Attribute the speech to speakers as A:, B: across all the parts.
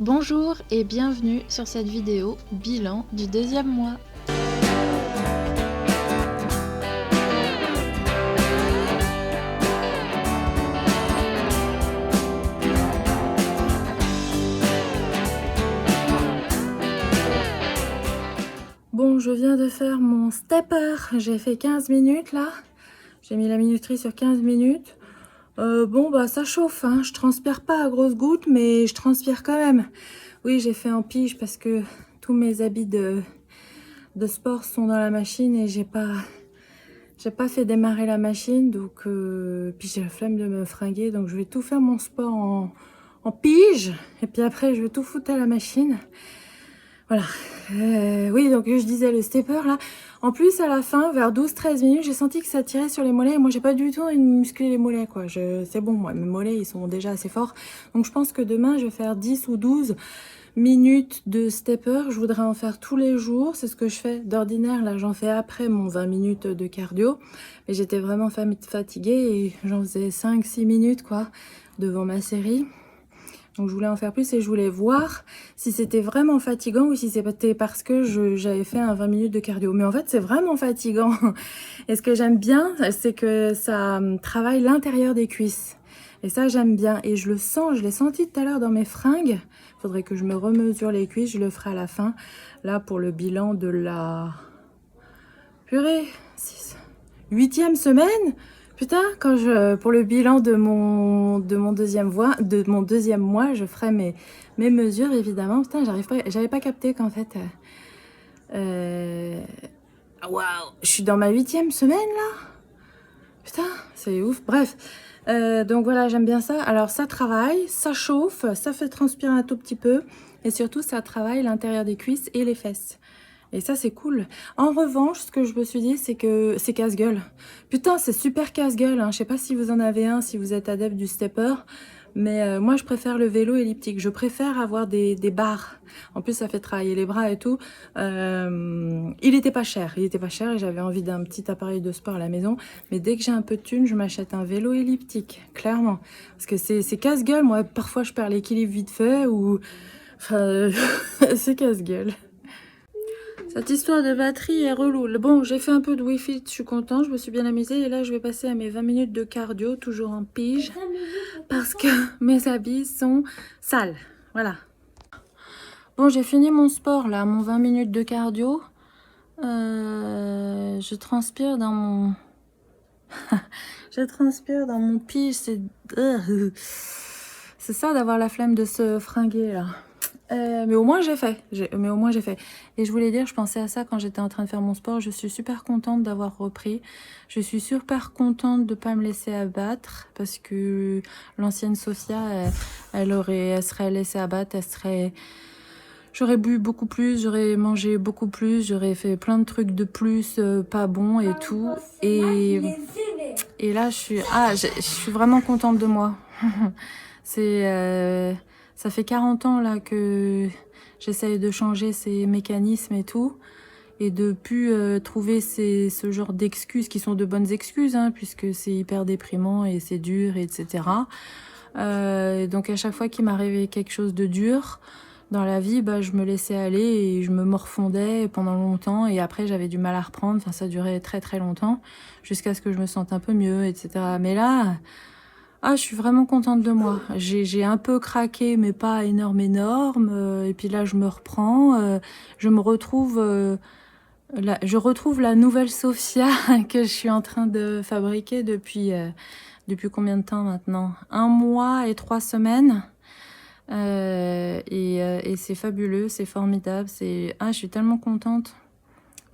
A: Bonjour et bienvenue sur cette vidéo bilan du deuxième mois. Bon, je viens de faire mon stepper, j'ai fait 15 minutes là, j'ai mis la minuterie sur 15 minutes. Bon bah ça chauffe, hein. Je transpire pas à grosses gouttes mais je transpire quand même. Oui, j'ai fait en pige parce que tous mes habits de sport sont dans la machine et j'ai pas fait démarrer la machine, donc puis j'ai la flemme de me fringuer, donc je vais tout faire mon sport en pige et puis après je vais tout foutre à la machine. Voilà. Oui, donc je disais le stepper là. En plus, à la fin, vers 12-13 minutes, j'ai senti que ça tirait sur les mollets. Et moi, j'ai pas du tout envie de muscler les mollets, quoi. C'est bon, moi, mes mollets, ils sont déjà assez forts. Donc, je pense que demain, je vais faire 10 ou 12 minutes de stepper. Je voudrais en faire tous les jours. C'est ce que je fais d'ordinaire. Là, j'en fais après mon 20 minutes de cardio. Mais j'étais vraiment fatiguée et j'en faisais 5-6 minutes, quoi, devant ma série. Donc je voulais en faire plus et je voulais voir si c'était vraiment fatigant ou si c'était parce que j'avais fait un 20 minutes de cardio. Mais en fait, c'est vraiment fatigant. Et ce que j'aime bien, c'est que ça travaille l'intérieur des cuisses. Et ça, j'aime bien. Et je le sens, je l'ai senti tout à l'heure dans mes fringues. Il faudrait que je me remesure les cuisses, je le ferai à la fin. Là, pour le bilan de la... Purée, 8e semaine. Putain, pour le bilan de mon deuxième mois, je ferai mes mesures évidemment. Putain, j'avais pas capté qu'en fait, waouh, je suis dans ma 8e semaine là. Putain, c'est ouf. Bref, donc voilà, j'aime bien ça. Alors ça travaille, ça chauffe, ça fait transpirer un tout petit peu, et surtout ça travaille l'intérieur des cuisses et les fesses. Et ça, c'est cool. En revanche, ce que je me suis dit, c'est que c'est casse-gueule. Putain, c'est super casse-gueule, hein. Je sais pas si vous en avez un, si vous êtes adepte du stepper. Mais moi, je préfère le vélo elliptique. Je préfère avoir des barres. En plus, ça fait travailler les bras et tout. Il était pas cher. Il était pas cher et j'avais envie d'un petit appareil de sport à la maison. Mais dès que j'ai un peu de thune, je m'achète un vélo elliptique. Clairement. Parce que c'est casse-gueule. Moi, parfois, je perds l'équilibre vite fait ou... Enfin, c'est casse-gueule. Cette histoire de batterie est relou. Bon, j'ai fait un peu de Wi-Fi, je suis contente, je me suis bien amusée. Et là, je vais passer à mes 20 minutes de cardio, toujours en pige, parce que mes habits sont sales. Voilà. Bon, j'ai fini mon sport, là, mon 20 minutes de cardio. Je transpire dans mon... je transpire dans mon pige, c'est... C'est ça d'avoir la flemme de se fringuer, là. Mais au moins j'ai fait. Et je voulais dire, je pensais à ça quand j'étais en train de faire mon sport. Je suis super contente d'avoir repris. Je suis super contente de pas me laisser abattre parce que l'ancienne Sophia, elle serait laissée abattre. J'aurais bu beaucoup plus, j'aurais mangé beaucoup plus, j'aurais fait plein de trucs de plus, pas bons et tout. Et là, je suis vraiment contente de moi. Ça fait 40 ans là que j'essaye de changer ces mécanismes et tout, et de plus trouver ce genre d'excuses qui sont de bonnes excuses, hein, puisque c'est hyper déprimant et c'est dur, etc. Donc à chaque fois qu'il m'arrivait quelque chose de dur dans la vie, bah, je me laissais aller et je me morfondais pendant longtemps, et après j'avais du mal à reprendre. Enfin, ça durait très très longtemps jusqu'à ce que je me sente un peu mieux, etc. Mais là... Ah, je suis vraiment contente de moi. J'ai un peu craqué, mais pas énorme. Et puis là, je me reprends. Je me retrouve... je retrouve la nouvelle Sophia que je suis en train de fabriquer depuis combien de temps maintenant? 1 mois et 3 semaines. Et c'est fabuleux, c'est formidable. Je suis tellement contente.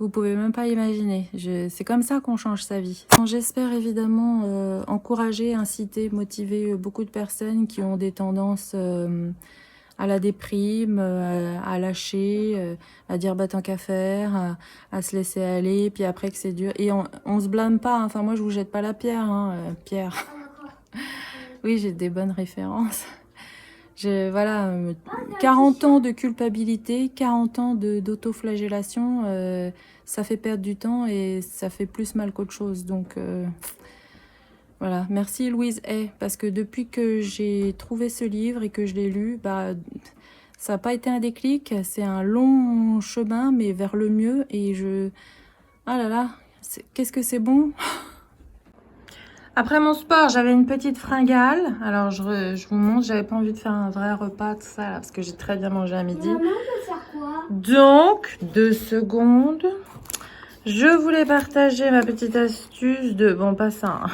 A: Vous pouvez même pas imaginer. C'est comme ça qu'on change sa vie. J'espère évidemment encourager, inciter, motiver beaucoup de personnes qui ont des tendances à la déprime, à lâcher, à dire bah tant qu'à faire, à se laisser aller, puis après que c'est dur. Et on se blâme pas, hein. Enfin moi je vous jette pas la pierre, hein, Pierre. Oui, j'ai des bonnes références. Voilà, 40 ans de culpabilité, 40 ans d'autoflagellation, ça fait perdre du temps et ça fait plus mal qu'autre chose. Donc voilà, merci Louise Hay, parce que depuis que j'ai trouvé ce livre et que je l'ai lu, bah, Ça n'a pas été un déclic, c'est un long chemin, mais vers le mieux. Et je... Ah là là, qu'est-ce que c'est bon! Après mon sport, j'avais une petite fringale. Alors, je vous montre, j'avais pas envie de faire un vrai repas, tout ça, là, parce que j'ai très bien mangé à midi.
B: Maman, on peut faire quoi?
A: Donc, 2 secondes. Je voulais partager ma petite astuce de... Bon, pas ça, hein.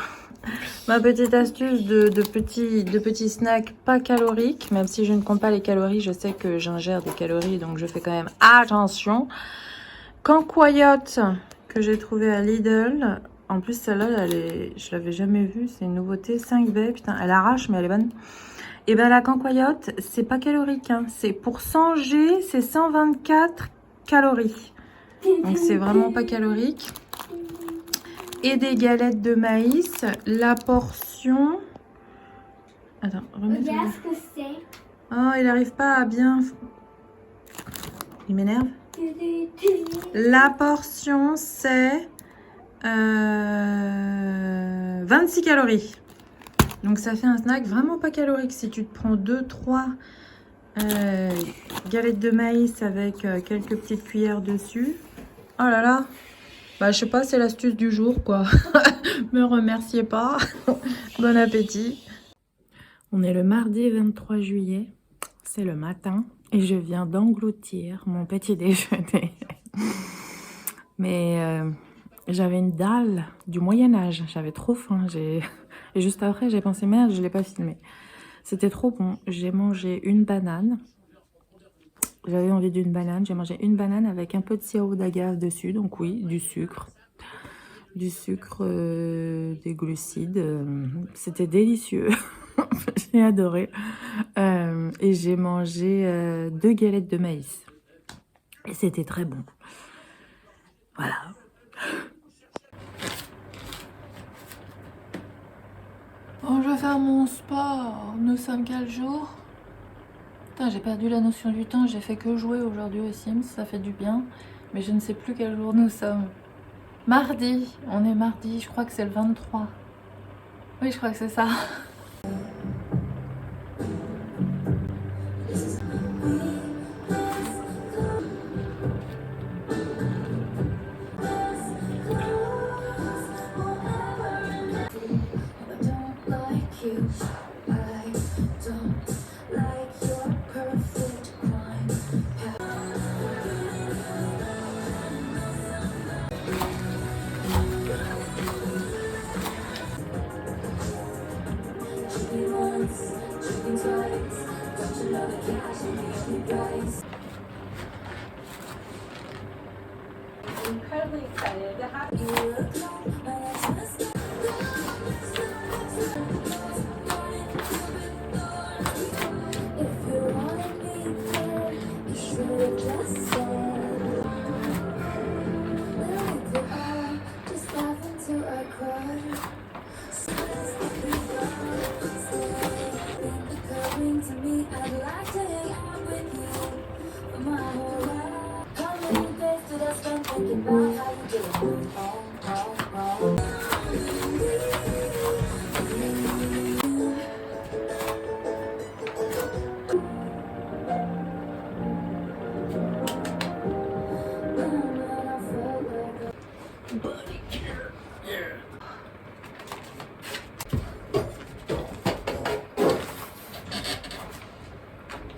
A: Ma petite astuce de petits snacks pas caloriques. Même si je ne compte pas les calories, je sais que j'ingère des calories, donc je fais quand même attention. Cancoyote que j'ai trouvé à Lidl. En plus, celle-là, je l'avais jamais vue. C'est une nouveauté. 5 baies. Putain, elle arrache, mais elle est bonne. Et ben la cancoyote, c'est pas calorique. Hein. C'est pour 100 G, c'est 124 calories. Donc, c'est vraiment pas calorique. Et des galettes de maïs. La portion... Attends, remets-toi.
B: Regarde ce que c'est.
A: Oh, il n'arrive pas à bien... Il m'énerve. La portion, c'est 26 calories. Donc, ça fait un snack vraiment pas calorique. Si tu te prends 2-3 galettes de maïs avec quelques petites cuillères dessus. Oh là là. Bah, je sais pas, c'est l'astuce du jour, quoi. Me remerciez pas. Bon appétit. On est le mardi 23 juillet. C'est le matin. Et je viens d'engloutir mon petit déjeuner. Mais j'avais une dalle du Moyen-Âge. J'avais trop faim. Et juste après, j'ai pensé, merde, je ne l'ai pas filmé. C'était trop bon. J'ai mangé une banane. J'avais envie d'une banane. J'ai mangé une banane avec un peu de sirop d'agave dessus. Donc oui, du sucre. Du sucre, des glucides. C'était délicieux. J'ai adoré. Et j'ai mangé 2 galettes de maïs. Et c'était très bon. Voilà. Bon, je vais faire mon sport. Nous sommes quel jour? Putain, j'ai perdu la notion du temps. J'ai fait que jouer aujourd'hui aux Sims. Ça fait du bien. Mais je ne sais plus quel jour nous sommes. Mardi. On est mardi. Je crois que c'est le 23. Oui, je crois que c'est ça. Incredibly excited to have you.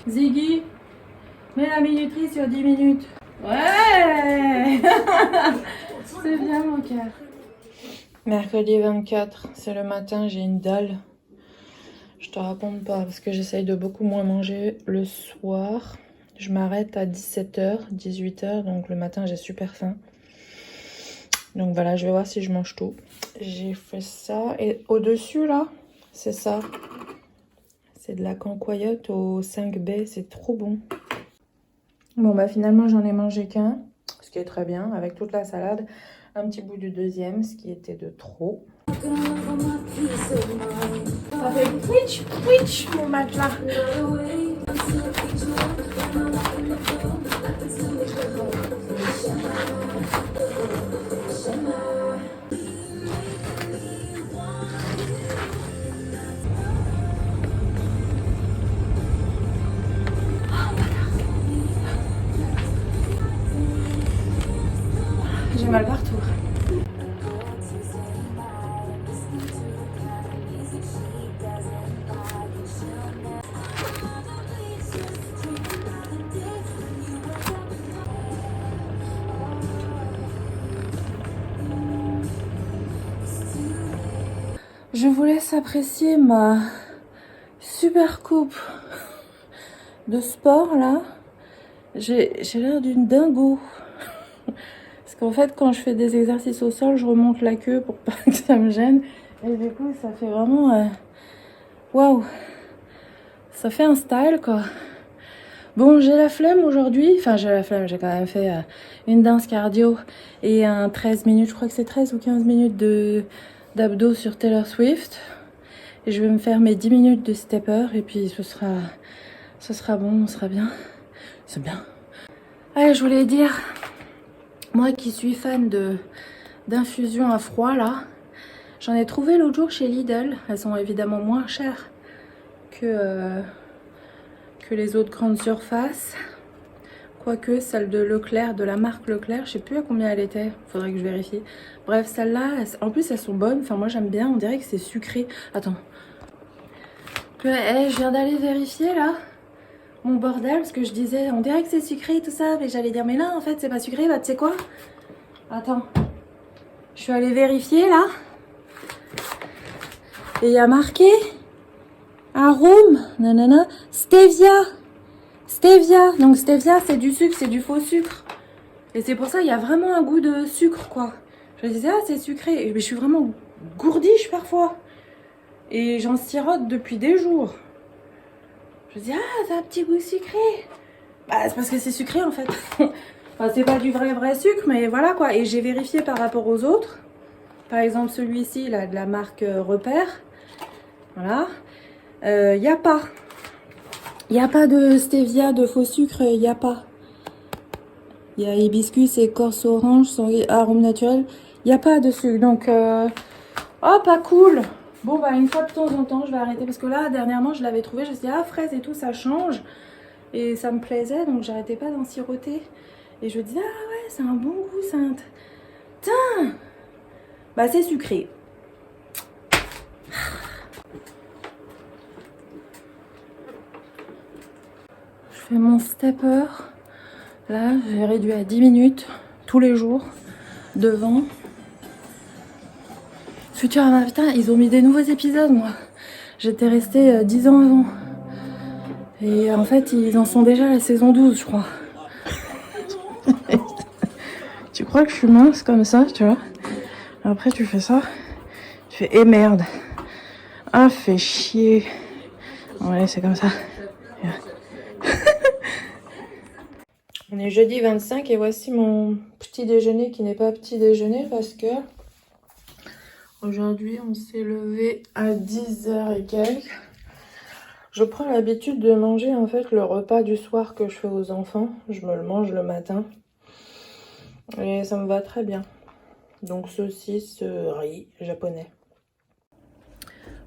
A: Ziggy, mets la minuterie sur 10 minutes. Ouais. C'est bien mon cœur. Mercredi 24, c'est le matin, j'ai une dalle. Je te raconte pas parce que j'essaye de beaucoup moins manger le soir. Je m'arrête à 17h, 18h, donc le matin j'ai super faim. Donc voilà, je vais voir si je mange tout. J'ai fait ça et au-dessus là, c'est ça. C'est de la cancoyote aux 5 baies, c'est trop bon. Bon bah finalement j'en ai mangé qu'un, ce qui est très bien, avec toute la salade. Un petit bout du deuxième, ce qui était de trop. Ça fait twitch, twitch mon matelas. mal partout. Je vous laisse apprécier ma super coupe de sport là. J'ai l'air d'une dingo. Parce qu'en fait, quand je fais des exercices au sol, je remonte la queue pour pas que ça me gêne. Et du coup, ça fait vraiment... Waouh! Ça fait un style, quoi. Bon, j'ai la flemme aujourd'hui. Enfin, j'ai la flemme. J'ai quand même fait une danse cardio et un 13 minutes. Je crois que c'est 13 ou 15 minutes d'abdos sur Taylor Swift. Et je vais me faire mes 10 minutes de stepper. Et puis, ce sera bon, on sera bien. C'est bien. Allez, je voulais dire... Moi qui suis fan d'infusions à froid là, j'en ai trouvé l'autre jour chez Lidl. Elles sont évidemment moins chères que les autres grandes surfaces. Quoique celle de Leclerc, de la marque Leclerc, je sais plus à combien elle était. Faudrait que je vérifie. Bref, celles-là, en plus elles sont bonnes. Enfin moi j'aime bien, on dirait que c'est sucré. Attends. Je viens d'aller vérifier là. Mon bordel, parce que je disais, on dirait que c'est sucré et tout ça, mais j'allais dire, mais là, en fait, c'est pas sucré, bah, tu sais quoi? Attends, je suis allée vérifier, là, et il y a marqué, arôme, nanana, stevia, donc stevia, c'est du sucre, c'est du faux sucre, et c'est pour ça, il y a vraiment un goût de sucre, quoi. Je me disais, ah, c'est sucré, mais je suis vraiment gourdiche, parfois, et j'en sirote depuis des jours. Je me dis, ah, ça a un petit goût sucré. Bah, c'est parce que c'est sucré, en fait. Enfin, c'est pas du vrai sucre, mais voilà, quoi. Et j'ai vérifié par rapport aux autres. Par exemple, celui-ci, là, de la marque Repère. Voilà. Y a pas. Il n'y a pas de stevia, de faux sucre, il n'y a pas. Il y a hibiscus, écorce orange, arôme naturel. Il n'y a pas de sucre. Donc, oh, pas cool. Bon, bah, une fois de temps en temps, je vais arrêter. Parce que là, dernièrement, je l'avais trouvé. Je me suis dit, ah, fraise et tout, ça change. Et ça me plaisait, donc j'arrêtais pas d'en siroter. Et je me disais, ah ouais, c'est un bon goût, ça. Tiens! Bah, c'est sucré. Je fais mon stepper. Là, j'ai réduit à 10 minutes tous les jours devant. Futurama, putain, ils ont mis des nouveaux épisodes, moi. J'étais restée 10 ans avant. Et en fait, ils en sont déjà à la saison 12, je crois. Tu crois que je suis mince comme ça, tu vois? Après, tu fais ça. Tu fais, eh merde. Ah, fais chier. Ouais, c'est comme ça. On est jeudi 25 et voici mon petit déjeuner qui n'est pas petit déjeuner parce que aujourd'hui on s'est levé à 10h et quelques. Je prends l'habitude de manger en fait le repas du soir que je fais aux enfants. Je me le mange le matin et ça me va très bien. Donc saucisse, riz japonais.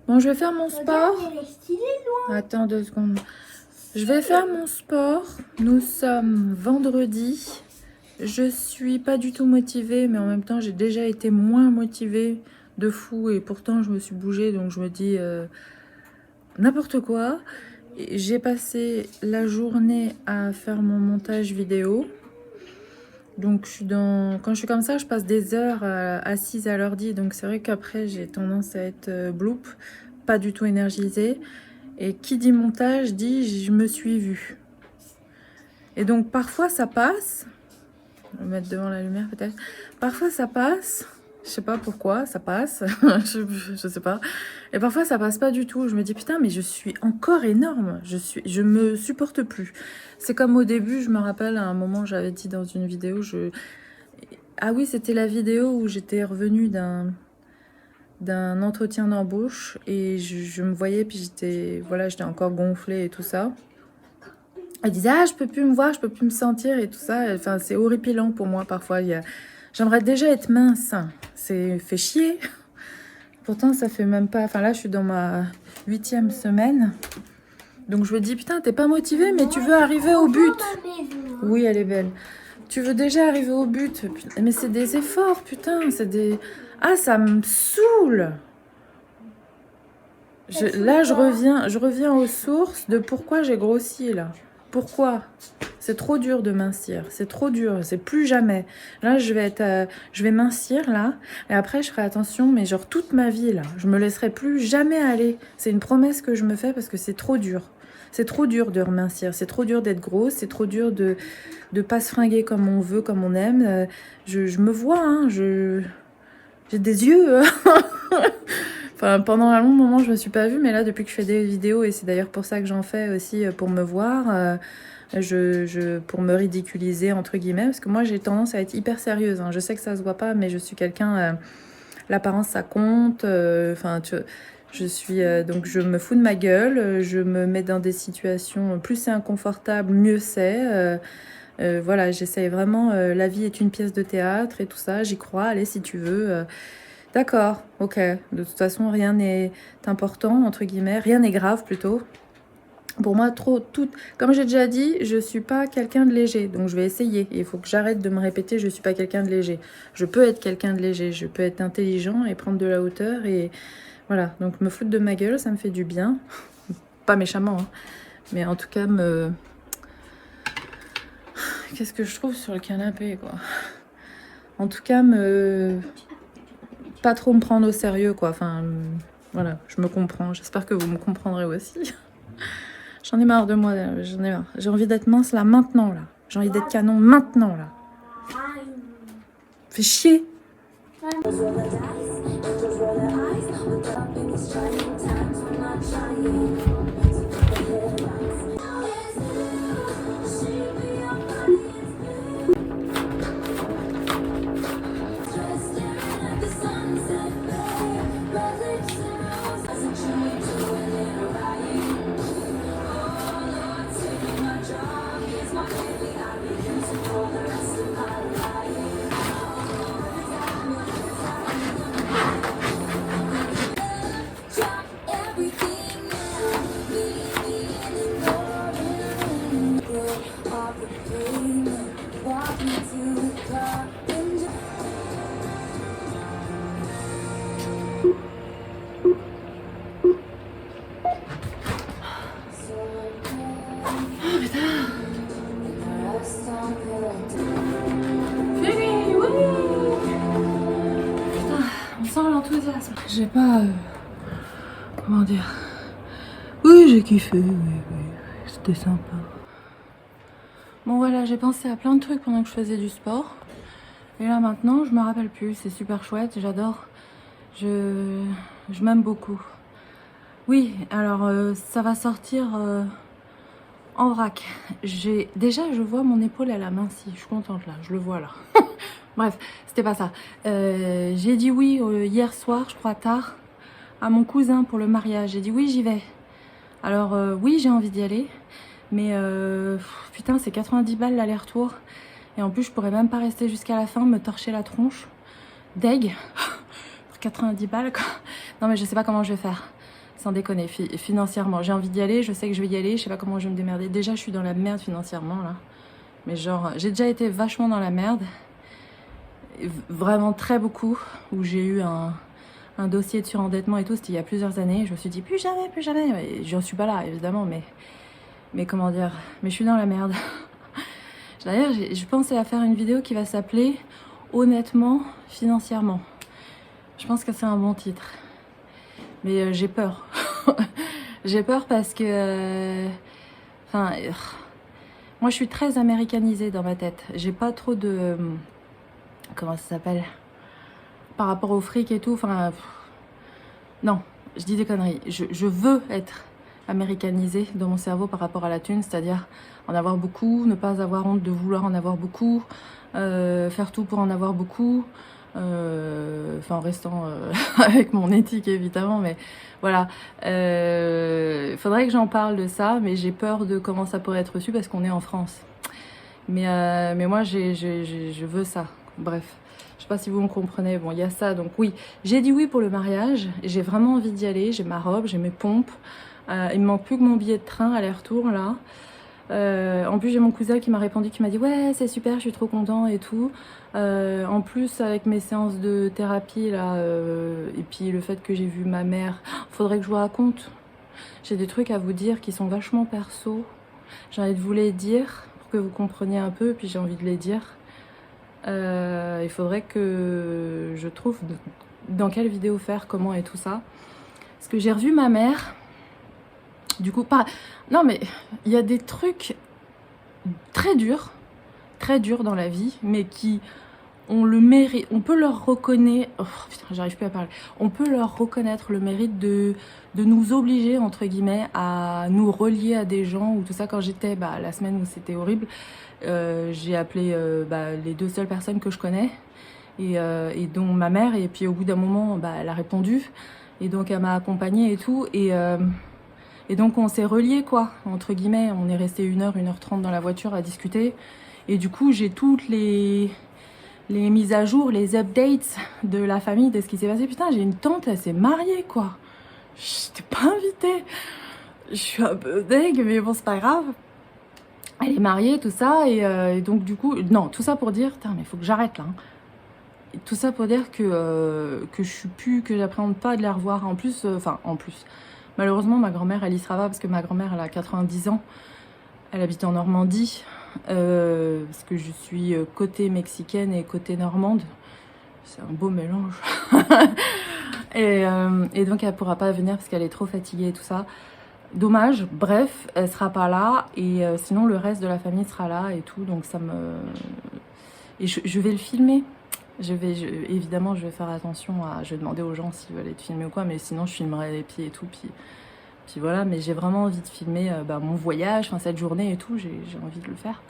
A: Bon, je vais faire mon sport. Attends 2 secondes. Je vais faire mon sport. Nous sommes vendredi. Je suis pas du tout motivée, mais en même temps, j'ai déjà été moins motivée de fou. Et pourtant, je me suis bougée, donc je me dis n'importe quoi. J'ai passé la journée à faire mon montage vidéo. Donc, quand je suis comme ça, je passe des heures assise à l'ordi. Donc, c'est vrai qu'après, j'ai tendance à être bloop, pas du tout énergisée. Et qui dit montage dit je me suis vue. Et donc parfois ça passe. Je vais mettre devant la lumière peut-être. Parfois ça passe. Je sais pas pourquoi ça passe. je sais pas. Et parfois ça passe pas du tout. Je me dis putain mais je suis encore énorme. Je me supporte plus. C'est comme au début, je me rappelle à un moment j'avais dit dans une vidéo. Ah oui, c'était la vidéo où j'étais revenue d'un entretien d'embauche et je me voyais puis j'étais encore gonflée et tout ça. Elle disait ah je peux plus me voir, je peux plus me sentir et tout ça. Enfin c'est horripilant pour moi parfois. J'aimerais déjà être mince, c'est fait chier. Pourtant ça fait même pas. Enfin là je suis dans ma 8e semaine. Donc je me dis putain t'es pas motivée mais tu veux arriver au but. Oui elle est belle. Tu veux déjà arriver au but. Mais c'est des efforts, putain. C'est des... Ah, ça me saoule. Là, je reviens aux sources de pourquoi j'ai grossi, là. Pourquoi? C'est trop dur de mincir. C'est trop dur. C'est plus jamais. Là, je vais mincir, là. Et après, je ferai attention, mais genre toute ma vie, là. Je me laisserai plus jamais aller. C'est une promesse que je me fais parce que c'est trop dur. C'est trop dur de remincir. C'est trop dur d'être grosse. C'est trop dur de pas se fringuer comme on veut, comme on aime. Je me vois, hein. J'ai des yeux. Enfin, pendant un long moment, je me suis pas vue, mais là, depuis que je fais des vidéos, et c'est d'ailleurs pour ça que j'en fais aussi, pour me voir, pour me ridiculiser, entre guillemets, parce que moi, j'ai tendance à être hyper sérieuse. Hein. Je sais que ça se voit pas, mais je suis quelqu'un... l'apparence, ça compte. Enfin, donc, je me fous de ma gueule. Je me mets dans des situations... Plus c'est inconfortable, mieux c'est. Voilà, j'essaye vraiment... la vie est une pièce de théâtre et tout ça. J'y crois, allez, si tu veux... D'accord, ok. De toute façon, rien n'est important, entre guillemets. Rien n'est grave, plutôt. Pour moi, comme j'ai déjà dit, je suis pas quelqu'un de léger. Donc, je vais essayer. Il faut que j'arrête de me répéter, je suis pas quelqu'un de léger. Je peux être quelqu'un de léger. Je peux être intelligent et prendre de la hauteur. Et voilà. Donc, me foutre de ma gueule, ça me fait du bien. Pas méchamment, hein. Mais en tout cas, Qu'est-ce que je trouve sur le canapé, quoi. En tout cas, pas trop me prendre au sérieux, quoi. Enfin, voilà, je me comprends. J'espère que vous me comprendrez aussi. J'en ai marre de moi, j'en ai marre. J'ai envie d'être mince là, maintenant, là. J'ai envie d'être canon maintenant, là. Fais chier. J'ai pas... comment dire... Oui, j'ai kiffé, oui, c'était sympa. Bon voilà, j'ai pensé à plein de trucs pendant que je faisais du sport. Et là maintenant, je me rappelle plus, c'est super chouette, j'adore. Je m'aime beaucoup. Oui, alors ça va sortir en vrac. Déjà, je vois mon épaule, elle a minci, je suis contente là, je le vois là. Bref, c'était pas ça. J'ai dit oui hier soir, je crois tard, à mon cousin pour le mariage. J'ai dit oui, j'y vais. Alors oui, j'ai envie d'y aller, mais putain, c'est 90 balles l'aller-retour. Et en plus, je pourrais même pas rester jusqu'à la fin, me torcher la tronche. Deg. Pour 90 balles, quoi. Non, mais je sais pas comment je vais faire. Sans déconner, financièrement. J'ai envie d'y aller, je sais que je vais y aller, je sais pas comment je vais me démerder. Déjà, je suis dans la merde financièrement, là. Mais genre, j'ai déjà été vachement dans la merde. Vraiment très beaucoup, où j'ai eu un dossier de surendettement et tout, c'était il y a plusieurs années. Je me suis dit plus jamais, plus jamais. J'en suis pas là, évidemment, mais comment dire, mais je suis dans la merde. D'ailleurs, je pensais à faire une vidéo qui va s'appeler Honnêtement, financièrement. Je pense que c'est un bon titre. Mais j'ai peur. J'ai peur parce que... moi, je suis très américanisée dans ma tête. J'ai pas trop de... comment ça s'appelle? Par rapport au fric et tout, enfin... non, je dis des conneries. Je veux être américanisée dans mon cerveau par rapport à la thune, c'est-à-dire en avoir beaucoup, ne pas avoir honte de vouloir en avoir beaucoup, faire tout pour en avoir beaucoup, en restant avec mon éthique évidemment, mais voilà. Faudrait que j'en parle de ça, mais j'ai peur de comment ça pourrait être reçu parce qu'on est en France. Mais moi, je veux ça. Bref, je sais pas si vous me comprenez. Bon, il y a ça, donc oui. J'ai dit oui pour le mariage. J'ai vraiment envie d'y aller. J'ai ma robe, j'ai mes pompes. Il me manque plus que mon billet de train aller-retour, là. En plus, j'ai mon cousin qui m'a répondu, qui m'a dit ouais, c'est super, je suis trop content et tout. En plus, avec mes séances de thérapie là, et puis le fait que j'ai vu ma mère, faudrait que je vous raconte. J'ai des trucs à vous dire qui sont vachement perso. J'ai envie de vous les dire pour que vous compreniez un peu, puis j'ai envie de les dire. Il faudrait que je trouve dans quelle vidéo faire, comment et tout ça. Parce que j'ai revu ma mère. Du coup, pas... Non mais, il y a des trucs très durs dans la vie, mais qui... On le mérite, on peut leur reconnaître, oh, putain, j'arrive plus à parler, on peut leur reconnaître le mérite de nous obliger, entre guillemets, à nous relier à des gens, ou tout ça. Quand j'étais, la semaine où c'était horrible, j'ai appelé les 2 seules personnes que je connais, et dont ma mère, et puis au bout d'un moment, elle a répondu, et donc elle m'a accompagnée et tout, et donc on s'est reliés, quoi, entre guillemets. On est resté 1h30 dans la voiture à discuter, et du coup j'ai toutes les mises à jour, les updates de la famille, de ce qui s'est passé. Putain, j'ai une tante, elle s'est mariée, quoi. J'étais pas invitée. Je suis un peu deg, mais bon, c'est pas grave. Elle est mariée, tout ça, et donc du coup... Non, tout ça pour dire... Putain, mais faut que j'arrête, là. Et tout ça pour dire que je suis plus... Que j'appréhende pas de la revoir. En plus... en plus... Malheureusement, ma grand-mère, elle y sera pas, parce que ma grand-mère, elle a 90 ans. Elle habite en Normandie. Parce que je suis côté mexicaine et côté normande. C'est un beau mélange. et donc elle pourra pas venir parce qu'elle est trop fatiguée et tout ça. Dommage, bref, elle sera pas là. Et sinon le reste de la famille sera là et tout. Donc ça me... Et je vais le filmer. Évidemment, je vais faire attention à... Je vais demander aux gens s'ils veulent être filmés ou quoi. Mais sinon, je filmerai les pieds et tout. Puis voilà, mais j'ai vraiment envie de filmer mon voyage, cette journée et tout, j'ai envie de le faire.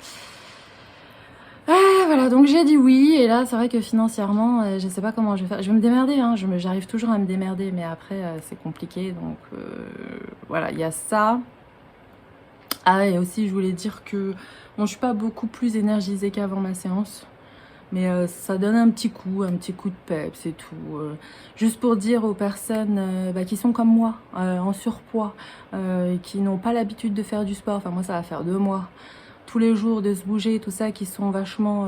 A: Voilà, donc j'ai dit oui, et là c'est vrai que financièrement, je sais pas comment je vais faire. Je vais me démerder, hein, j'arrive toujours à me démerder, mais après c'est compliqué, donc voilà, il y a ça. Ah, et aussi je voulais dire que, bon, je suis pas beaucoup plus énergisée qu'avant ma séance. Mais ça donne un petit coup de peps, c'est tout. Juste pour dire aux personnes qui sont comme moi, en surpoids, et qui n'ont pas l'habitude de faire du sport, moi ça va faire 2 mois, tous les jours de se bouger, tout ça, qui sont vachement...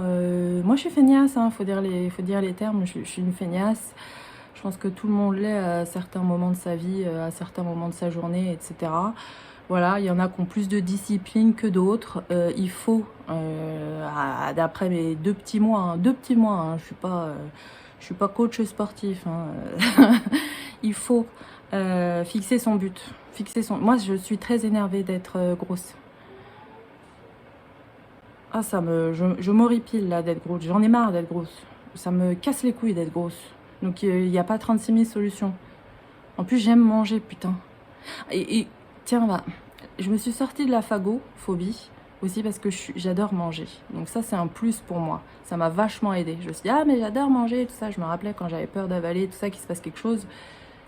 A: Moi je suis feignasse, faut dire les termes, je suis une feignasse. Je pense que tout le monde l'est à certains moments de sa vie, à certains moments de sa journée, etc. Voilà, il y en a qui ont plus de discipline que d'autres. Il faut, d'après mes 2 petits mois, je suis pas coach sportif. Il faut fixer son but. Moi, je suis très énervée d'être grosse. Ah, je m'horripile là d'être grosse. J'en ai marre d'être grosse. Ça me casse les couilles d'être grosse. Donc il n'y a pas 36 000 solutions. En plus, j'aime manger, putain. Et tiens, je me suis sortie de la phagophobie aussi parce que j'adore manger. Donc ça, c'est un plus pour moi. Ça m'a vachement aidée. Je me suis dit, ah, mais j'adore manger, tout ça. Je me rappelais quand j'avais peur d'avaler, tout ça, qu'il se passe quelque chose.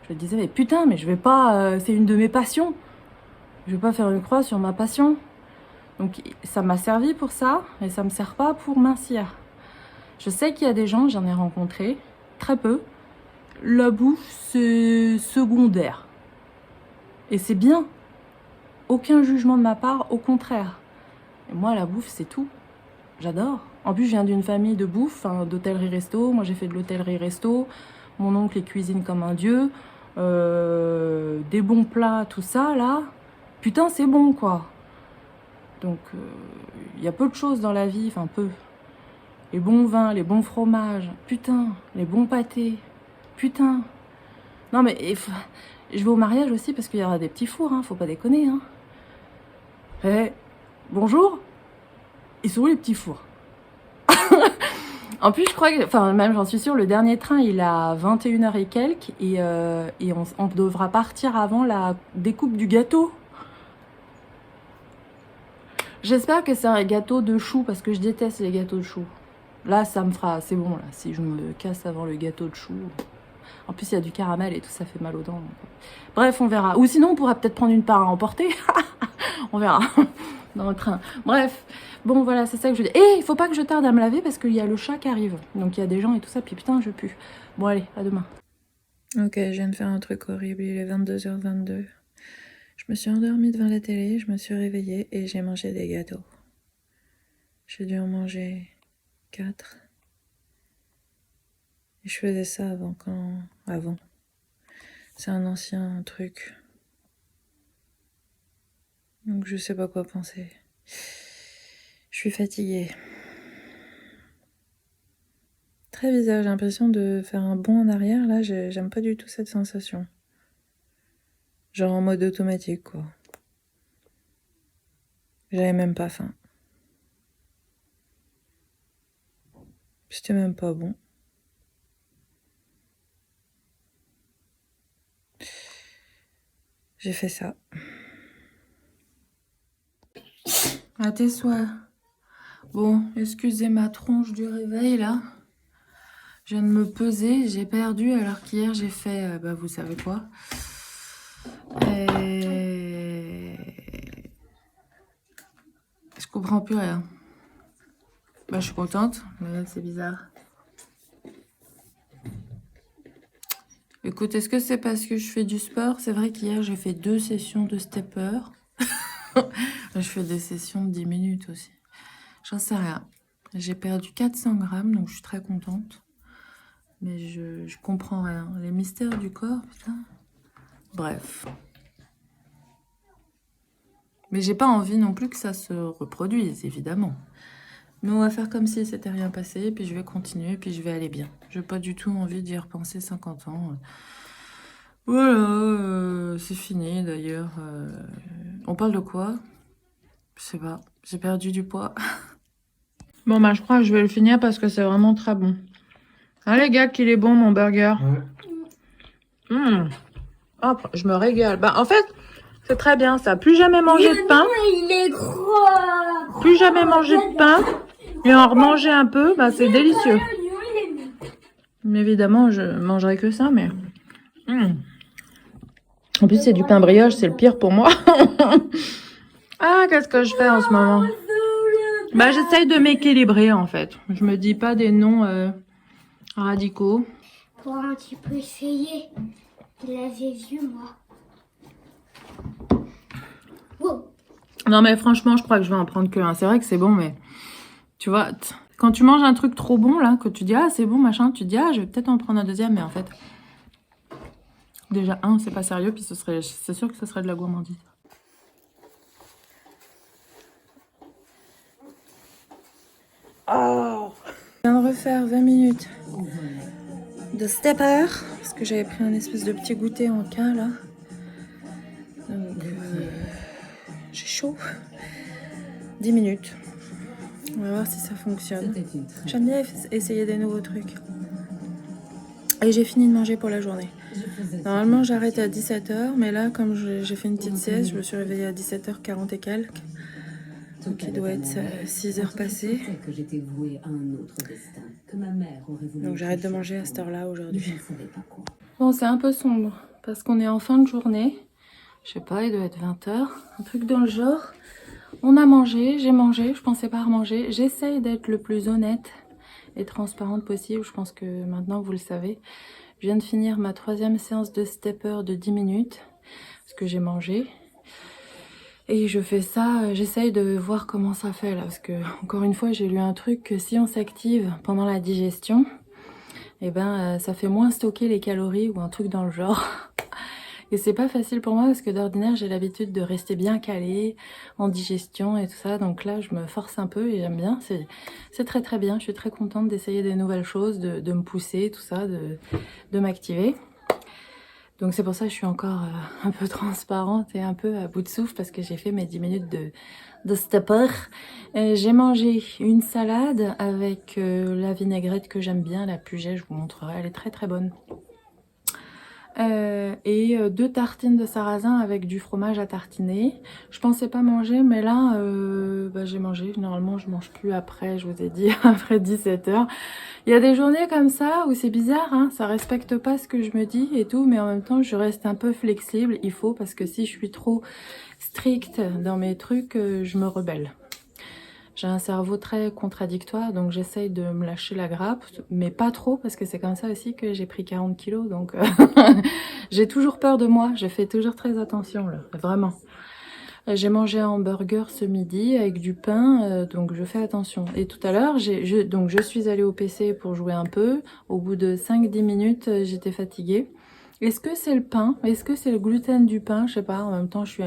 A: Je me disais, mais putain, mais je vais pas... c'est une de mes passions. Je vais pas faire une croix sur ma passion. Donc ça m'a servi pour ça, mais ça me sert pas pour mincir. Je sais qu'il y a des gens, j'en ai rencontré, très peu. La bouffe, c'est secondaire. Et c'est bien. Aucun jugement de ma part, au contraire. Et moi, la bouffe, c'est tout. J'adore. En plus, je viens d'une famille de bouffe, d'hôtellerie-resto. Moi, j'ai fait de l'hôtellerie-resto. Mon oncle, il cuisine comme un dieu. Des bons plats, tout ça, là. Putain, c'est bon, quoi. Donc, il y a peu de choses dans la vie, peu. Les bons vins, les bons fromages, putain, les bons pâtés, putain. Non, mais je vais au mariage aussi parce qu'il y aura des petits fours, faut pas déconner. Bonjour, ils sont où les petits fours? En plus, je crois que, même j'en suis sûre, le dernier train, il est à 21h et quelques, et on devra partir avant la découpe du gâteau. J'espère que c'est un gâteau de choux, parce que je déteste les gâteaux de choux. Là, ça me fera... C'est bon, là, si je me casse avant le gâteau de choux. En plus, il y a du caramel et tout, ça fait mal aux dents. Bref, on verra. Ou sinon, on pourra peut-être prendre une part à emporter. On verra. Dans le train. Bref. Bon, voilà, c'est ça que je dis. Et il faut pas que je tarde à me laver, parce qu'il y a le chat qui arrive. Donc, il y a des gens et tout ça, puis putain, je pue. Bon, allez, à demain. Ok, je viens de faire un truc horrible. Il est 22h22. Je Je me suis endormie devant la télé, je me suis réveillée et j'ai mangé des gâteaux. J'ai dû en manger 4. Et je faisais ça avant. C'est un ancien truc. Donc je sais pas quoi penser. Je suis fatiguée. Très bizarre, j'ai l'impression de faire un bond en arrière. Là, j'aime pas du tout cette sensation. Genre en mode automatique, quoi. J'avais même pas faim. C'était même pas bon. J'ai fait ça. À tes soins. Bon, excusez ma tronche du réveil, là. Je viens de me peser, j'ai perdu, alors qu'hier, j'ai fait, vous savez quoi. Et... je comprends plus rien. Je suis contente, mais c'est bizarre. Écoute, est-ce que c'est parce que je fais du sport? C'est vrai qu'hier, j'ai fait 2 sessions de stepper. Je fais des sessions de 10 minutes aussi. J'en sais rien. J'ai perdu 400 grammes, donc je suis très contente. Mais je comprends rien. Les mystères du corps, putain. Bref. Mais j'ai pas envie non plus que ça se reproduise, évidemment. Mais on va faire comme si c'était rien passé, puis je vais continuer, puis je vais aller bien. J'ai pas du tout envie d'y repenser 50 ans. Voilà, c'est fini d'ailleurs. On parle de quoi? Je sais pas. J'ai perdu du poids. Bon, je crois que je vais le finir parce que c'est vraiment très bon. Hein, les gars, qu'il est bon mon burger. Ouais. Hop, je me régale. En fait, c'est très bien ça. Plus jamais manger de pain.
B: Il est gros.
A: Plus jamais manger de pain. Et en remanger un peu, c'est délicieux. Mais évidemment, je mangerai que ça, mais... En plus, c'est du pain brioche, c'est le pire pour moi. Ah, qu'est-ce que je fais en ce moment? J'essaye de m'équilibrer, en fait. Je me dis pas des noms radicaux.
B: Pour un petit peu essayer. Il avait vu, moi. Wow.
A: Non, mais franchement, je crois que je vais en prendre que un. C'est vrai que c'est bon, mais... Tu vois, quand tu manges un truc trop bon, là, que tu dis, ah, c'est bon, machin, tu te dis, ah, je vais peut-être en prendre un deuxième, mais en fait... Déjà, c'est pas sérieux, puis c'est sûr que ce serait de la gourmandise. Oh, je viens de refaire 20 minutes de stepper, parce que j'avais pris un espèce de petit goûter en cas, là. Donc, j'ai chaud. 10 minutes. On va voir si ça fonctionne. J'aime bien essayer des nouveaux trucs. Et j'ai fini de manger pour la journée. Normalement, j'arrête à 17h, mais là, comme j'ai fait une petite sieste, je me suis réveillée à 17h40 et quelques. Donc, il doit être 6h passées. Donc, j'arrête de manger à cette heure-là aujourd'hui. Bon, c'est un peu sombre, parce qu'on est en fin de journée. Je sais pas, il doit être 20h, un truc dans le genre. On a mangé, j'ai mangé, je pensais pas remanger. J'essaye d'être le plus honnête et transparente possible. Je pense que maintenant, vous le savez. Je viens de finir ma 3e séance de stepper de 10 minutes, parce que j'ai mangé. Et je fais ça, j'essaye de voir comment ça fait là, parce que, encore une fois, j'ai lu un truc que si on s'active pendant la digestion, ça fait moins stocker les calories ou un truc dans le genre. Et c'est pas facile pour moi parce que d'ordinaire, j'ai l'habitude de rester bien calée en digestion et tout ça. Donc là, je me force un peu et j'aime bien. C'est très très bien. Je suis très contente d'essayer des nouvelles choses, de me pousser, tout ça, de m'activer. Donc c'est pour ça que je suis encore un peu transparente et un peu à bout de souffle parce que j'ai fait mes 10 minutes de stepper. J'ai mangé une salade avec la vinaigrette que j'aime bien, la Puget, je vous montrerai. Elle est très très bonne. Et 2 tartines de sarrasin avec du fromage à tartiner. Je pensais pas manger, mais là, j'ai mangé. Normalement, je mange plus après, je vous ai dit, après 17h. Il y a des journées comme ça où c'est bizarre, hein, ça respecte pas ce que je me dis et tout, mais en même temps, je reste un peu flexible. Il faut, parce que si je suis trop stricte dans mes trucs, je me rebelle. J'ai un cerveau très contradictoire, donc j'essaye de me lâcher la grappe, mais pas trop, parce que c'est comme ça aussi que j'ai pris 40 kilos, donc J'ai toujours peur de moi, je fais toujours très attention là, vraiment. J'ai mangé un hamburger ce midi avec du pain, donc je fais attention. Et tout à l'heure, donc je suis allée au PC pour jouer un peu. Au bout de 5-10 minutes, j'étais fatiguée. Est-ce que c'est le pain? Est-ce que c'est le gluten du pain? Je sais pas, en même temps, je suis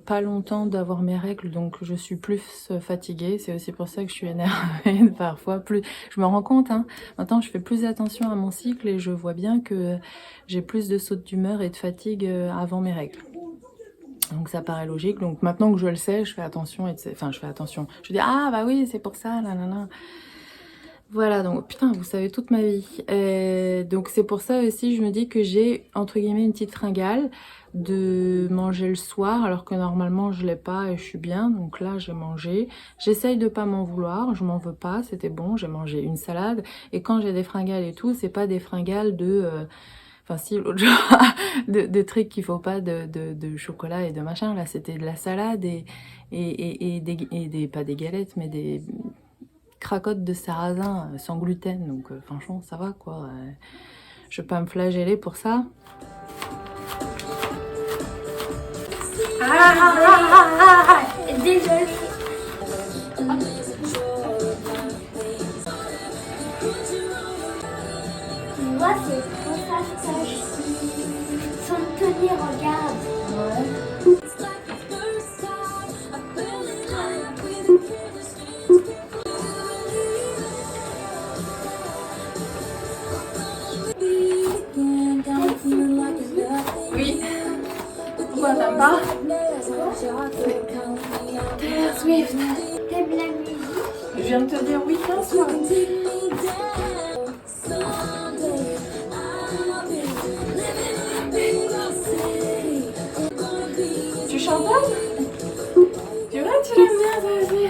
A: pas longtemps d'avoir mes règles, donc je suis plus fatiguée. C'est aussi pour ça que je suis énervée parfois. Je me rends compte, hein. Maintenant, je fais plus attention à mon cycle et je vois bien que j'ai plus de sautes d'humeur et de fatigue avant mes règles. Donc ça paraît logique. Donc maintenant que je le sais, je fais attention. Enfin, je fais attention. Je dis, ah bah oui, c'est pour ça, là. Voilà, donc putain, vous savez toute ma vie. Donc c'est pour ça aussi, je me dis que j'ai, entre guillemets, une petite fringale de manger le soir, alors que normalement je l'ai pas et je suis bien. Donc là, j'ai mangé. J'essaye de pas m'en vouloir, je m'en veux pas, c'était bon. J'ai mangé une salade. Et quand j'ai des fringales et tout, c'est pas des fringales de... Enfin si, l'autre jour, de trucs qu'il faut pas, de chocolat et de machin. Là, c'était de la salade et des... Pas des galettes, mais des cracottes de sarrasin sans gluten. Donc franchement, ça va quoi. Je vais pas me flageller pour ça.
B: Désolée. Tu vois, c'est trop fastoche. Sans me tenir, regarde.
A: Oui. Pourquoi t'aimes pas? Taylor Swift.
B: T'aimes la musique?
A: Je viens de te dire oui 15 fois. Tu chantonnes? Tu vois, tu l'aimes bien ça aussi.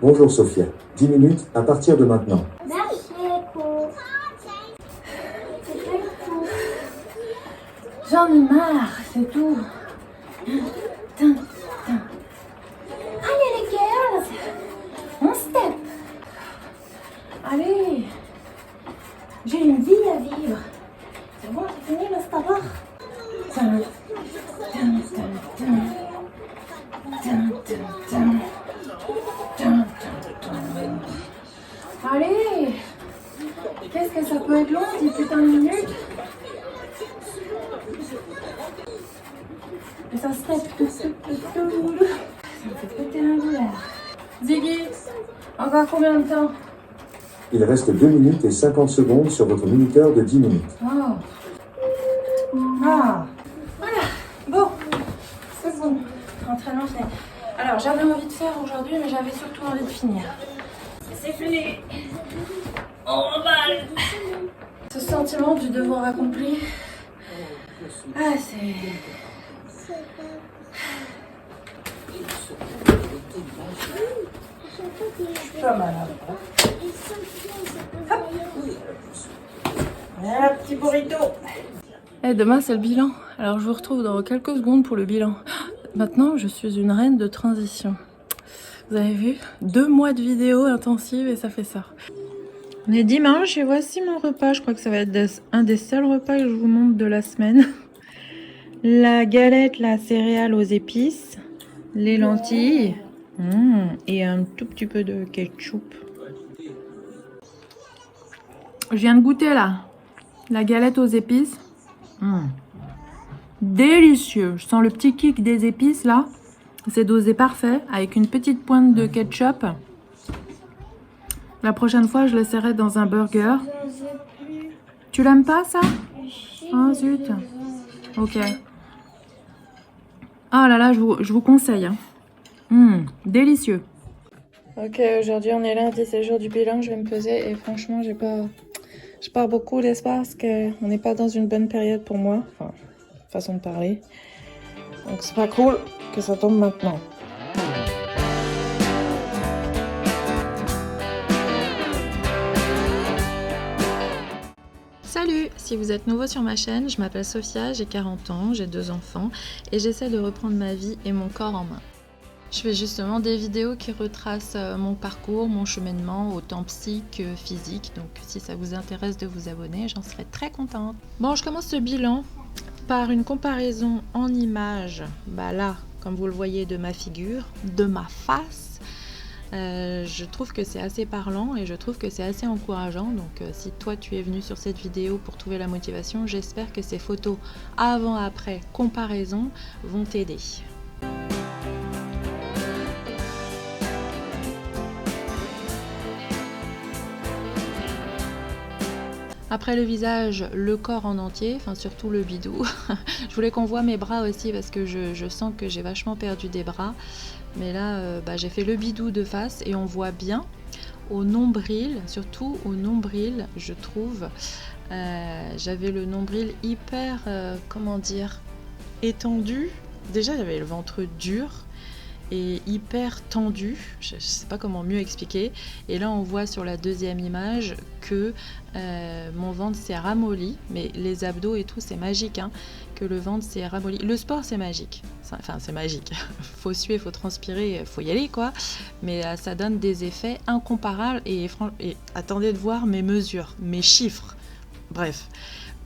C: Bonjour Sophia, 10 minutes à partir de maintenant.
B: Merci, Echo. C'est pas le tout.
A: J'en ai marre, c'est tout.
B: Allez, les girls.
A: On step. Allez. J'ai une vie à vivre. C'est bon, j'ai fini le savoir. Allez. Qu'est-ce que ça peut être long, 10 putains de minutes? Et ça step. Ça me fait péter la douleur. Ziggy, encore combien de temps?
C: Il reste 2 minutes et 50 secondes sur votre minuteur de 10 minutes.
A: Oh. Ah. Voilà. Bon. C'est bon. Entraînement fini. Alors, j'avais envie de faire aujourd'hui, mais j'avais surtout envie de finir. C'est fini. On remballe. Ce sentiment du devoir accompli. Ah, c'est... Pas mal. Hop. Un petit burrito. Demain c'est le bilan. Alors je vous retrouve dans quelques secondes pour le bilan. Maintenant je suis une reine de transition. Vous avez vu? 2 mois de vidéos intensives et ça fait ça. On est dimanche et voici mon repas. Je crois que ça va être un des seuls repas que je vous montre de la semaine. La galette, la céréale aux épices, les lentilles et un tout petit peu de ketchup. Je viens de goûter là, la galette aux épices. Délicieux. Je sens le petit kick des épices là. C'est dosé parfait avec une petite pointe de ketchup. La prochaine fois, je l'essaierai dans un burger. Tu l'aimes pas ça? Oh zut. Ok. Ah là là, je vous conseille. Délicieux. Ok, aujourd'hui on est lundi, c'est le jour du bilan. Je vais me peser et franchement, j'ai pas Je pars beaucoup d'espoir parce qu'on n'est pas dans une bonne période pour moi. Enfin, façon de parler. Donc c'est pas cool que ça tombe maintenant. Salut! Si vous êtes nouveau sur ma chaîne, je m'appelle Sophia, j'ai 40 ans, j'ai 2 enfants et j'essaie de reprendre ma vie et mon corps en main. Je fais justement des vidéos qui retracent mon parcours, mon cheminement, autant psy que physique. Donc si ça vous intéresse de vous abonner, j'en serais très contente. Bon, je commence ce bilan par une comparaison en images. Bah là, comme vous le voyez, de ma figure, de ma face. Je trouve que c'est assez parlant et je trouve que c'est assez encourageant. Donc si toi tu es venu sur cette vidéo pour trouver la motivation, j'espère que ces photos avant-après comparaison vont t'aider. Après le visage, le corps en entier, enfin surtout le bidou. Je voulais qu'on voit mes bras aussi parce que je sens que j'ai vachement perdu des bras. Mais là, j'ai fait le bidou de face et on voit bien au nombril, surtout au nombril, je trouve. J'avais le nombril hyper, comment dire, étendu. Déjà, j'avais le ventre dur et hyper tendu, je ne sais pas comment mieux expliquer. Et là on voit sur la deuxième image que mon ventre s'est ramolli, mais les abdos et tout c'est magique, hein, que le ventre s'est ramolli. Le sport c'est magique, enfin c'est magique, faut suer, faut transpirer, faut y aller quoi, mais ça donne des effets incomparables et attendez de voir mes mesures, mes chiffres, bref.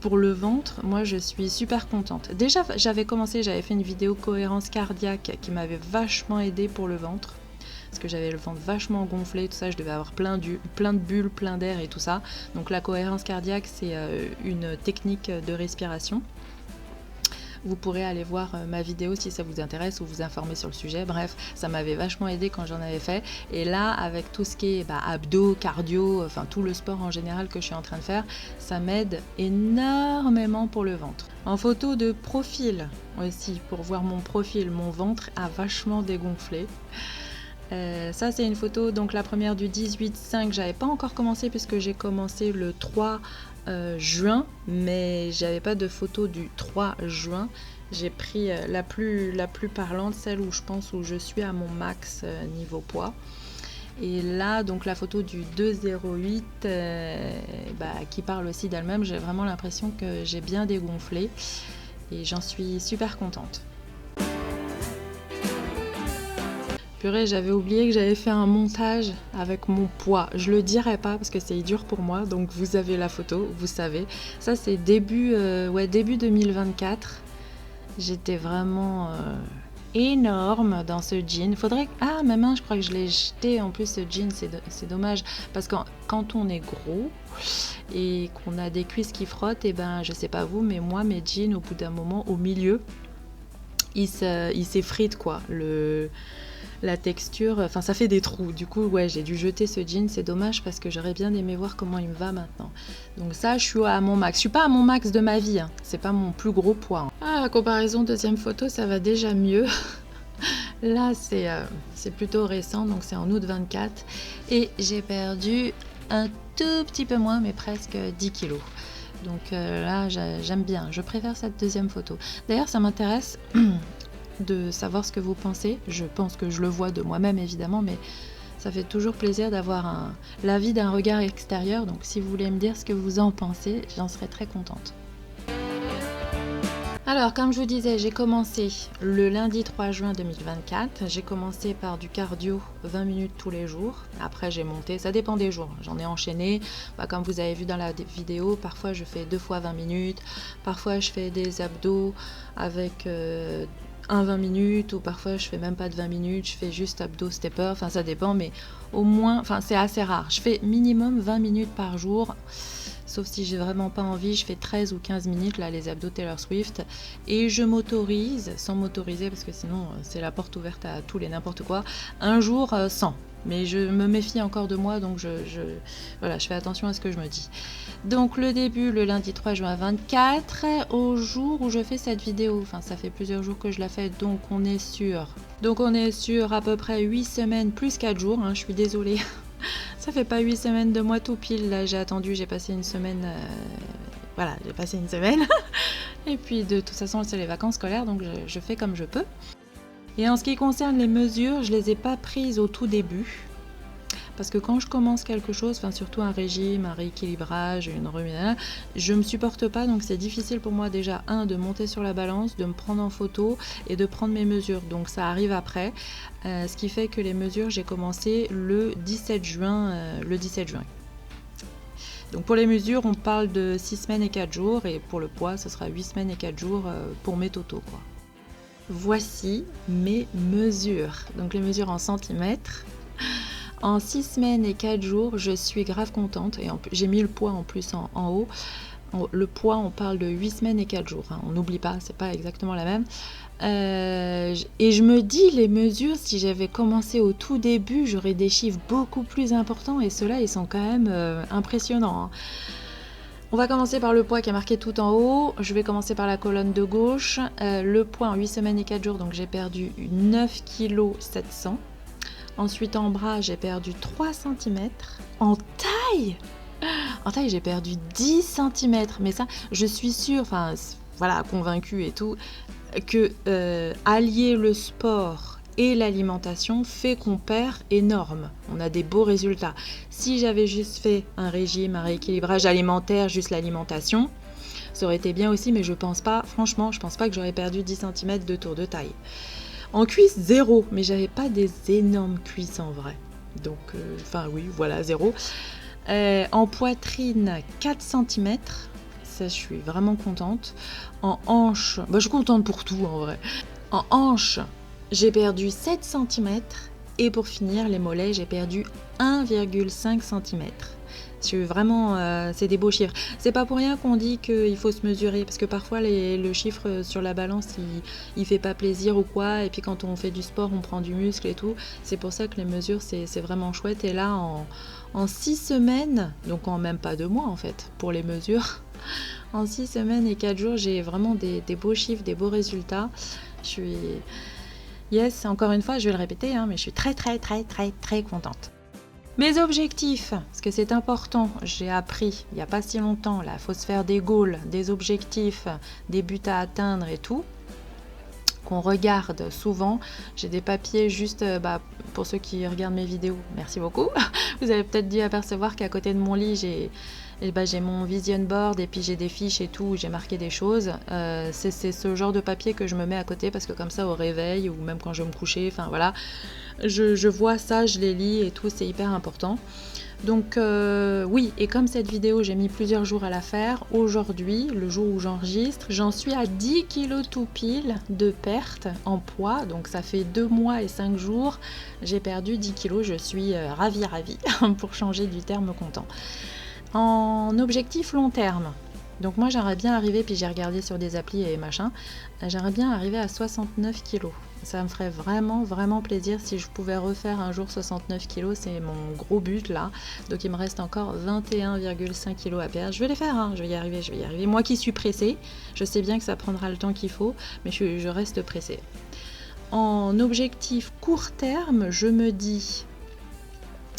A: Pour le ventre, moi je suis super contente. Déjà j'avais fait une vidéo cohérence cardiaque qui m'avait vachement aidé pour le ventre. Parce que j'avais le ventre vachement gonflé, tout ça, je devais avoir plein de bulles, plein d'air et tout ça. Donc la cohérence cardiaque c'est une technique de respiration. Vous pourrez aller voir ma vidéo si ça vous intéresse ou vous informer sur le sujet. Bref, ça m'avait vachement aidé quand j'en avais fait. Et là, avec tout ce qui est abdos, cardio, enfin tout le sport en général que je suis en train de faire, ça m'aide énormément pour le ventre. En photo de profil aussi, pour voir mon profil, mon ventre a vachement dégonflé. Ça c'est une photo, donc la première du 18/5, j'avais pas encore commencé puisque j'ai commencé le 3 juin, mais j'avais pas de photo du 3 juin. J'ai pris la plus parlante, celle où je pense où je suis à mon max niveau poids. Et là donc la photo du 2/08 qui parle aussi d'elle-même, j'ai vraiment l'impression que j'ai bien dégonflé et j'en suis super contente. Purée, j'avais oublié que j'avais fait un montage avec mon poids. Je le dirai pas parce que c'est dur pour moi, donc vous avez la photo, vous savez. Ça c'est début 2024. J'étais vraiment énorme dans ce jean. Faudrait... Ah, ma main, je crois que je l'ai jeté. En plus, ce jean, c'est dommage. Parce que quand on est gros et qu'on a des cuisses qui frottent, et je sais pas vous, mais moi, mes jeans, au bout d'un moment, au milieu, ils s'effritent, quoi. La texture, enfin ça fait des trous. Du coup, ouais, j'ai dû jeter ce jean, c'est dommage parce que j'aurais bien aimé voir comment il me va maintenant. Donc ça, je suis à mon max. Je suis pas à mon max de ma vie, hein. C'est pas mon plus gros poids, hein. Ah, la comparaison deuxième photo, ça va déjà mieux. Là, c'est plutôt récent, donc c'est en août 24. Et j'ai perdu un tout petit peu moins, mais presque 10 kilos. Donc là, j'aime bien. Je préfère cette deuxième photo. D'ailleurs, ça m'intéresse de savoir ce que vous pensez. Je pense que je le vois de moi-même évidemment, mais ça fait toujours plaisir d'avoir l'avis d'un regard extérieur. Donc si vous voulez me dire ce que vous en pensez, j'en serais très contente. Alors comme je vous disais, j'ai commencé le lundi 3 juin 2024. J'ai commencé par du cardio 20 minutes tous les jours. Après j'ai monté, ça dépend des jours. J'en ai enchaîné, comme vous avez vu dans la vidéo, parfois je fais 2 fois 20 minutes, parfois je fais des abdos avec 20 minutes, ou parfois je fais même pas de 20 minutes, je fais juste abdos stepper, enfin ça dépend, mais au moins, enfin c'est assez rare. Je fais minimum 20 minutes par jour, sauf si j'ai vraiment pas envie, je fais 13 ou 15 minutes, là les abdos Taylor Swift, et je m'autorise, sans m'autoriser, parce que sinon c'est la porte ouverte à tous les n'importe quoi, un jour sans. Mais je me méfie encore de moi, donc voilà, je fais attention à ce que je me dis. Donc le début, le lundi 3 juin 24, au jour où je fais cette vidéo. Enfin, ça fait plusieurs jours que je la fais, donc on est sur à peu près 8 semaines plus 4 jours. Hein, je suis désolée, Ça fait pas 8 semaines de mois tout pile, là j'ai attendu, j'ai passé une semaine, voilà, j'ai passé une semaine. Et puis de toute façon c'est les vacances scolaires, donc je fais comme je peux. Et en ce qui concerne les mesures, je les ai pas prises au tout début. Parce que quand je commence quelque chose, enfin surtout un régime, un rééquilibrage, une remise, je me supporte pas, donc c'est difficile pour moi déjà, de monter sur la balance, de me prendre en photo et de prendre mes mesures. Donc ça arrive après, ce qui fait que les mesures, j'ai commencé le 17 juin. Donc pour les mesures, on parle de 6 semaines et 4 jours, et pour le poids, ce sera 8 semaines et 4 jours pour mes totaux, quoi. Voici mes mesures. Donc les mesures en centimètres. En 6 semaines et 4 jours, je suis grave contente. Et j'ai mis le poids en plus en haut. Le poids, on parle de 8 semaines et 4 jours. Hein. On n'oublie pas, c'est pas exactement la même. Et je me dis, les mesures, si j'avais commencé au tout début, j'aurais des chiffres beaucoup plus importants. Et ceux-là, ils sont quand même impressionnants. Hein. On va commencer par le poids qui est marqué tout en haut. Je vais commencer par la colonne de gauche. Le poids en 8 semaines et 4 jours, donc j'ai perdu 9,7 kg. Ensuite, en bras, j'ai perdu 3 cm. En taille, j'ai perdu 10 cm. Mais ça, je suis sûre, enfin, voilà, convaincue et tout, que allier le sport et l'alimentation fait qu'on perd énorme. On a des beaux résultats. Si j'avais juste fait un régime, un rééquilibrage alimentaire, juste l'alimentation, ça aurait été bien aussi, mais je pense pas, franchement, je pense pas que j'aurais perdu 10 cm de tour de taille. En cuisse, 0, mais j'avais pas des énormes cuisses en vrai. Donc, oui, voilà, 0. En poitrine, 4 cm. Ça, je suis vraiment contente. En hanche, je suis contente pour tout en vrai. En hanche, j'ai perdu 7 cm. Et pour finir, les mollets, j'ai perdu 1,5 cm. C'est des beaux chiffres. C'est pas pour rien qu'on dit qu'il faut se mesurer, parce que parfois le chiffre sur la balance il fait pas plaisir ou quoi, et puis quand on fait du sport on prend du muscle et tout. C'est pour ça que les mesures c'est vraiment chouette. Et là en 6 semaines, donc en même pas 2 mois en fait pour les mesures, en 6 semaines et 4 jours j'ai vraiment des beaux chiffres, des beaux résultats. Yes, encore une fois je vais le répéter, mais je suis très très très très très contente. Mes objectifs, parce que c'est important, j'ai appris il n'y a pas si longtemps, là, il faut se faire des goals, des objectifs, des buts à atteindre et tout, qu'on regarde souvent. J'ai des papiers juste, pour ceux qui regardent mes vidéos, merci beaucoup. Vous avez peut-être dû apercevoir qu'à côté de mon lit, j'ai mon vision board et puis j'ai des fiches et tout où j'ai marqué des choses. C'est ce genre de papier que je me mets à côté parce que comme ça au réveil ou même quand je vais me coucher, enfin voilà, je vois ça, je les lis et tout, c'est hyper important. Donc oui, et comme cette vidéo j'ai mis plusieurs jours à la faire, aujourd'hui, le jour où j'enregistre, j'en suis à 10 kg tout pile de perte en poids, donc ça fait 2 mois et 5 jours, j'ai perdu 10 kg, je suis ravie, pour changer du terme content. En objectif long terme, donc moi j'aimerais bien arriver, puis j'ai regardé sur des applis et machin, j'aimerais bien arriver à 69 kg. Ça me ferait vraiment vraiment plaisir si je pouvais refaire un jour 69 kg, c'est mon gros but là. Donc il me reste encore 21,5 kg à perdre. Je vais les faire, je vais y arriver. Moi qui suis pressée, je sais bien que ça prendra le temps qu'il faut, mais je reste pressée. En objectif court terme, je me dis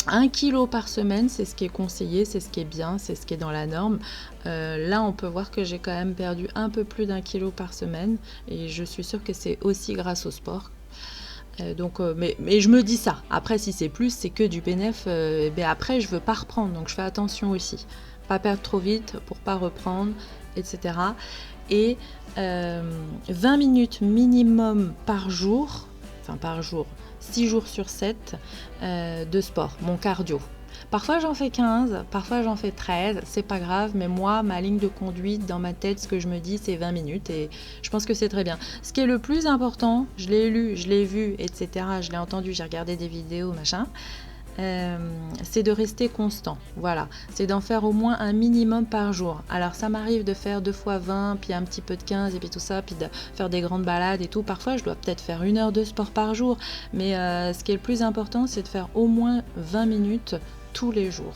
A: 1 kg par semaine, c'est ce qui est conseillé, c'est ce qui est bien, c'est ce qui est dans la norme. Là, on peut voir que j'ai quand même perdu un peu plus d'1 kg par semaine et je suis sûre que c'est aussi grâce au sport. Mais je me dis ça. Après, si c'est plus, c'est que du bénéf. Après, je veux pas reprendre, donc je fais attention aussi. Pas perdre trop vite pour pas reprendre, etc. Et 20 minutes minimum par jour, 6 jours sur 7 de sport, mon cardio. Parfois j'en fais 15, parfois j'en fais 13, c'est pas grave, mais moi, ma ligne de conduite dans ma tête, ce que je me dis, c'est 20 minutes et je pense que c'est très bien. Ce qui est le plus important, je l'ai lu, je l'ai vu, etc., je l'ai entendu, j'ai regardé des vidéos, machin, c'est de rester constant, voilà, c'est d'en faire au moins un minimum par jour. Alors ça m'arrive de faire 2 fois 20, puis un petit peu de 15 et puis tout ça, puis de faire des grandes balades et tout. Parfois je dois peut-être faire 1 heure de sport par jour, mais ce qui est le plus important, c'est de faire au moins 20 minutes tous les jours.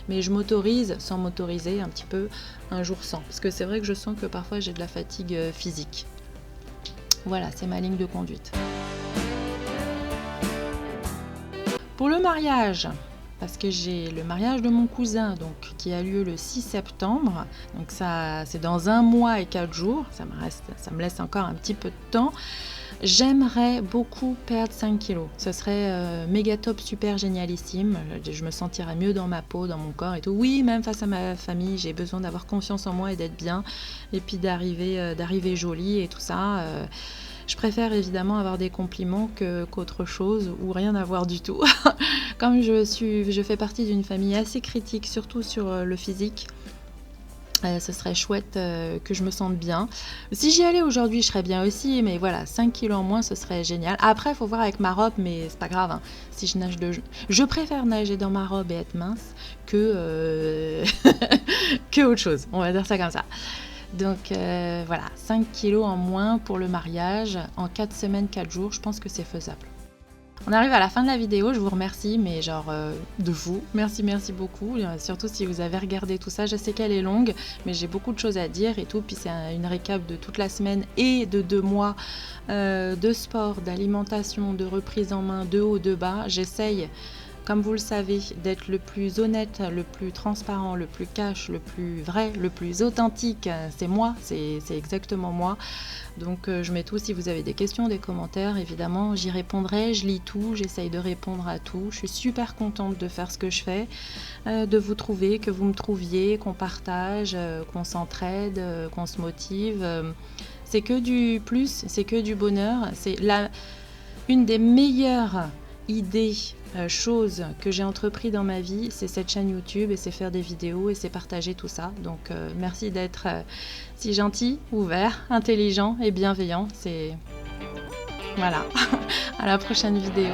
A: Mais je m'autorise, sans m'autoriser un petit peu, un jour sans, parce que c'est vrai que je sens que parfois j'ai de la fatigue physique. Voilà, c'est ma ligne de conduite. Pour le mariage, parce que j'ai le mariage de mon cousin donc, qui a lieu le 6 septembre. Donc ça, c'est dans 1 mois et 4 jours. Ça me laisse encore un petit peu de temps. J'aimerais beaucoup perdre 5 kilos. Ce serait méga top, super génialissime. Je me sentirais mieux dans ma peau, dans mon corps et tout. Oui, même face à ma famille, j'ai besoin d'avoir confiance en moi et d'être bien. Et puis d'arriver jolie et tout ça. Je préfère évidemment avoir des compliments qu'autre chose ou rien avoir du tout. Comme je fais partie d'une famille assez critique, surtout sur le physique. Ce serait chouette que je me sente bien. Si j'y allais aujourd'hui, je serais bien aussi, mais voilà, 5 kilos en moins, ce serait génial. Après, il faut voir avec ma robe, mais c'est pas grave. Hein. Si je nage je préfère nager dans ma robe et être mince que que autre chose. On va dire ça comme ça. Donc voilà, 5 kilos en moins pour le mariage en 4 semaines, 4 jours, je pense que c'est faisable. On arrive à la fin de la vidéo, je vous remercie, mais genre de vous. Merci beaucoup, surtout si vous avez regardé tout ça. Je sais qu'elle est longue, mais j'ai beaucoup de choses à dire et tout. Puis c'est une récap de toute la semaine et de 2 mois de sport, d'alimentation, de reprise en main, de haut, de bas. J'essaye, comme vous le savez, d'être le plus honnête, le plus transparent, le plus cash, le plus vrai, le plus authentique. C'est moi, c'est exactement moi. Donc je mets tout, si vous avez des questions, des commentaires, évidemment, j'y répondrai, je lis tout, j'essaye de répondre à tout. Je suis super contente de faire ce que je fais, de vous trouver, que vous me trouviez, qu'on partage, qu'on s'entraide, qu'on se motive. C'est que du plus, c'est que du bonheur. C'est une des meilleures idées, choses que j'ai entrepris dans ma vie, c'est cette chaîne YouTube et c'est faire des vidéos et c'est partager tout ça. Donc merci d'être si gentil, ouvert, intelligent et bienveillant. Voilà, à la prochaine vidéo.